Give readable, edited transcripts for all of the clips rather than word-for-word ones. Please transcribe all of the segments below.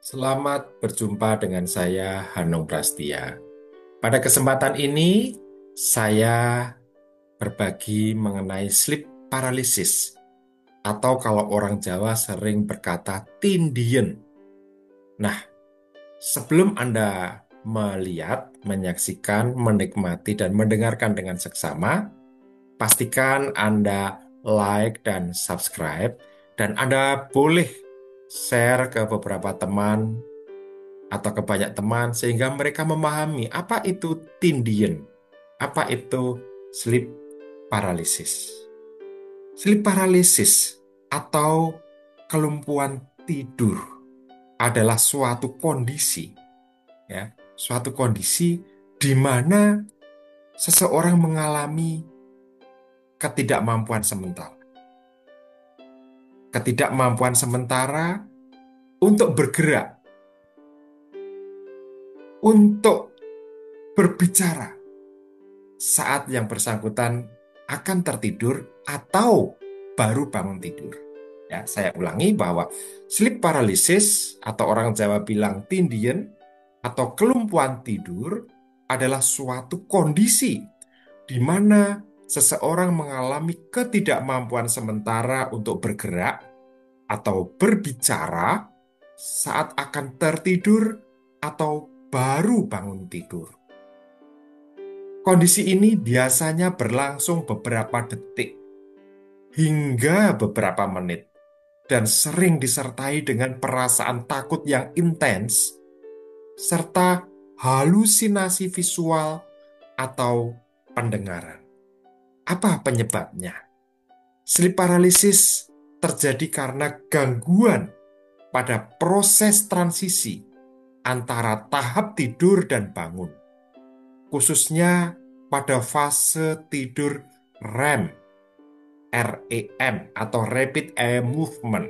Selamat berjumpa dengan saya Hanung Prastia. Pada kesempatan ini, saya berbagi mengenai sleep paralysis atau kalau orang Jawa sering berkata tindien. Nah, sebelum Anda melihat, menyaksikan, menikmati, dan mendengarkan dengan seksama, pastikan Anda like dan subscribe, dan Anda boleh share ke beberapa teman atau ke banyak teman sehingga mereka memahami apa itu tindian, apa itu sleep paralysis. Sleep paralysis atau kelumpuhan tidur adalah suatu kondisi, ya, suatu kondisi di mana seseorang mengalami ketidakmampuan sementara. Ketidakmampuan sementara untuk bergerak, untuk berbicara, saat yang bersangkutan akan tertidur atau baru bangun tidur. Ya, saya ulangi bahwa sleep paralysis atau orang Jawa bilang tindian atau kelumpuhan tidur adalah suatu kondisi di mana seseorang mengalami ketidakmampuan sementara untuk bergerak atau berbicara saat akan tertidur atau baru bangun tidur. Kondisi ini biasanya berlangsung beberapa detik hingga beberapa menit dan sering disertai dengan perasaan takut yang intens serta halusinasi visual atau pendengaran. Apa penyebabnya? Sleep paralysis terjadi karena gangguan pada proses transisi antara tahap tidur dan bangun, khususnya pada fase tidur REM, REM atau Rapid Eye Movement,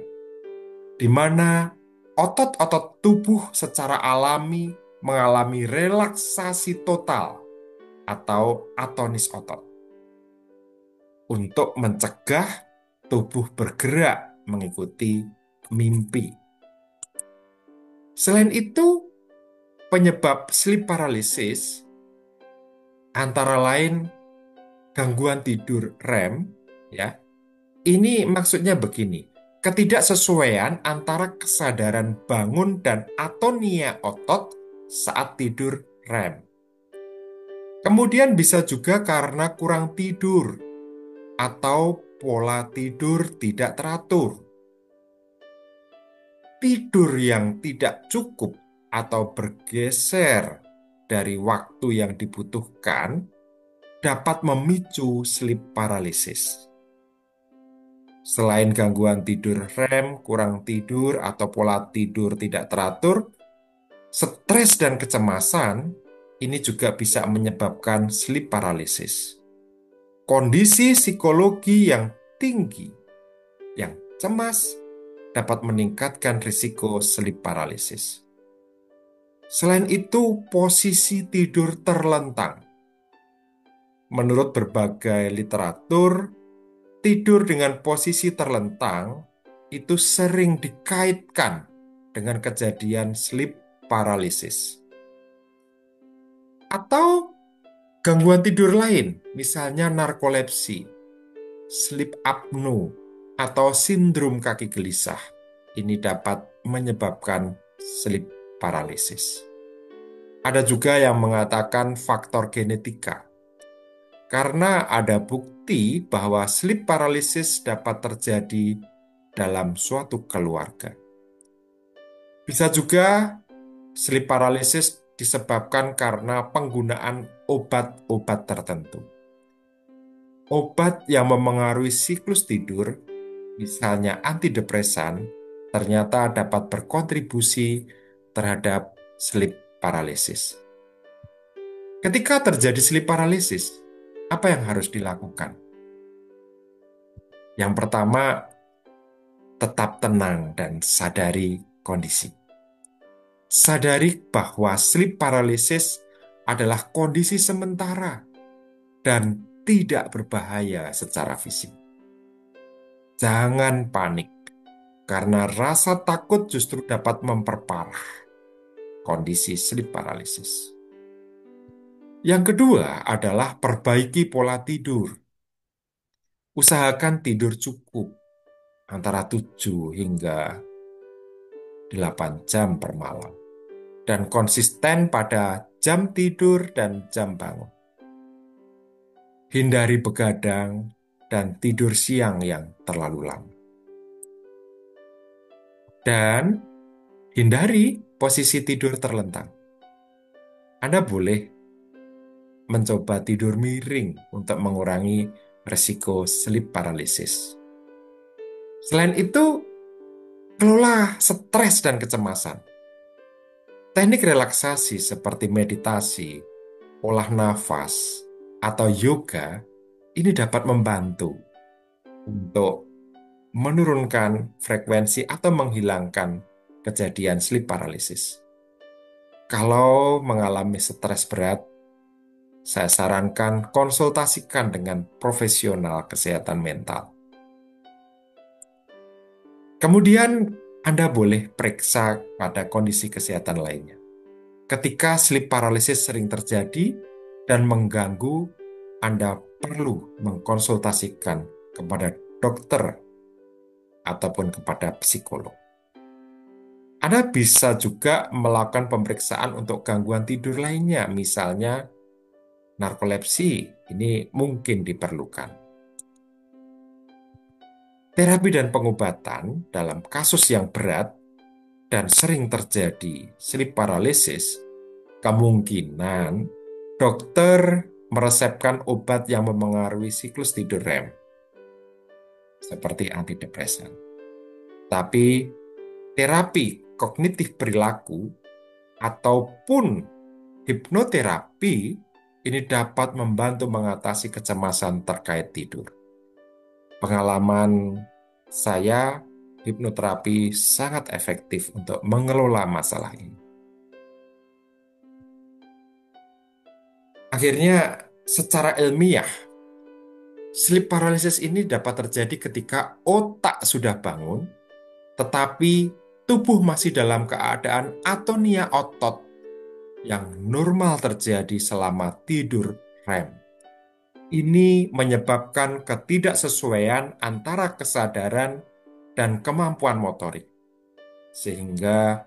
di mana otot-otot tubuh secara alami mengalami relaksasi total atau atonis otot untuk mencegah tubuh bergerak mengikuti mimpi. Selain itu, penyebab sleep paralysis antara lain gangguan tidur REM, ya. Ini maksudnya begini, ketidaksesuaian antara kesadaran bangun dan atonia otot saat tidur REM. Kemudian bisa juga karena kurang tidur atau pola tidur tidak teratur. Tidur yang tidak cukup atau bergeser dari waktu yang dibutuhkan dapat memicu sleep paralysis. Selain gangguan tidur REM, kurang tidur, atau pola tidur tidak teratur, stres dan kecemasan ini juga bisa menyebabkan sleep paralysis. Kondisi psikologi yang tinggi, yang cemas, dapat meningkatkan risiko sleep paralysis. Selain itu, posisi tidur terlentang. Menurut berbagai literatur, tidur dengan posisi terlentang itu sering dikaitkan dengan kejadian sleep paralysis. Atau gangguan tidur lain, misalnya narkolepsi, sleep apnea, atau sindrom kaki gelisah. Ini dapat menyebabkan sleep paralysis. Ada juga yang mengatakan faktor genetika, karena ada bukti bahwa sleep paralysis dapat terjadi dalam suatu keluarga. Bisa juga sleep paralysis disebabkan karena penggunaan obat-obat tertentu. Obat yang memengaruhi siklus tidur, misalnya antidepresan, ternyata dapat berkontribusi terhadap sleep paralysis. Ketika terjadi sleep paralysis, apa yang harus dilakukan? Yang pertama, tetap tenang dan sadari kondisi. Sadari bahwa sleep paralysis adalah kondisi sementara dan tidak berbahaya secara fisik. Jangan panik. karena rasa takut justru dapat memperparah kondisi sleep paralysis. Yang kedua adalah perbaiki pola tidur. Usahakan tidur cukup antara 7 hingga 8 jam per malam dan konsisten pada jam tidur dan jam bangun. Hindari begadang dan tidur siang yang terlalu lama. Dan hindari posisi tidur terlentang. Anda boleh mencoba tidur miring untuk mengurangi resiko sleep paralysis. Selain itu, kelola stres dan kecemasan. Teknik relaksasi seperti meditasi, olah nafas, atau yoga ini dapat membantu untuk menurunkan frekuensi atau menghilangkan kejadian sleep paralysis. Kalau mengalami stres berat, saya sarankan konsultasikan dengan profesional kesehatan mental. Kemudian Anda boleh periksa pada kondisi kesehatan lainnya. Ketika sleep paralysis sering terjadi dan mengganggu, Anda perlu mengkonsultasikan kepada dokter ataupun kepada psikolog. Anda bisa juga melakukan pemeriksaan untuk gangguan tidur lainnya, misalnya narkolepsi. Ini mungkin diperlukan. Terapi dan pengobatan dalam kasus yang berat dan sering terjadi sleep paralysis, kemungkinan dokter meresepkan obat yang memengaruhi siklus tidur REM, seperti antidepresan. Tapi terapi kognitif perilaku ataupun hipnoterapi ini dapat membantu mengatasi kecemasan terkait tidur. Pengalaman saya, hipnoterapi sangat efektif untuk mengelola masalah ini. Akhirnya, secara ilmiah, sleep paralysis ini dapat terjadi ketika otak sudah bangun, tetapi tubuh masih dalam keadaan atonia otot yang normal terjadi selama tidur REM. Ini menyebabkan ketidaksesuaian antara kesadaran dan kemampuan motorik, sehingga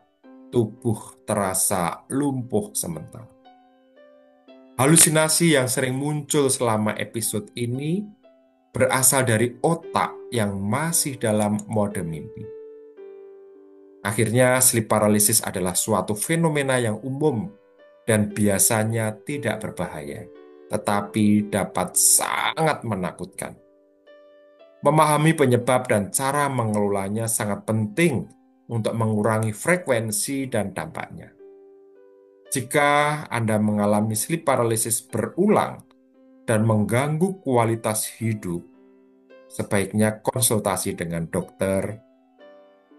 tubuh terasa lumpuh sementara. Halusinasi yang sering muncul selama episode ini berasal dari otak yang masih dalam mode mimpi. Akhirnya, sleep paralysis adalah suatu fenomena yang umum dan biasanya tidak berbahaya, tetapi dapat sangat menakutkan. Memahami penyebab dan cara mengelolanya sangat penting untuk mengurangi frekuensi dan dampaknya. Jika Anda mengalami sleep paralysis berulang dan mengganggu kualitas hidup, sebaiknya konsultasi dengan dokter,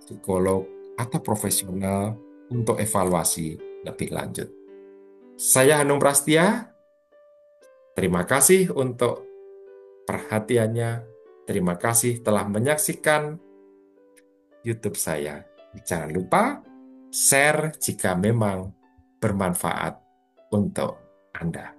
psikolog, atau profesional untuk evaluasi lebih lanjut. Saya Hanung Prastia, terima kasih untuk perhatiannya. Terima kasih telah menyaksikan YouTube saya. Jangan lupa share jika memang bermanfaat untuk Anda.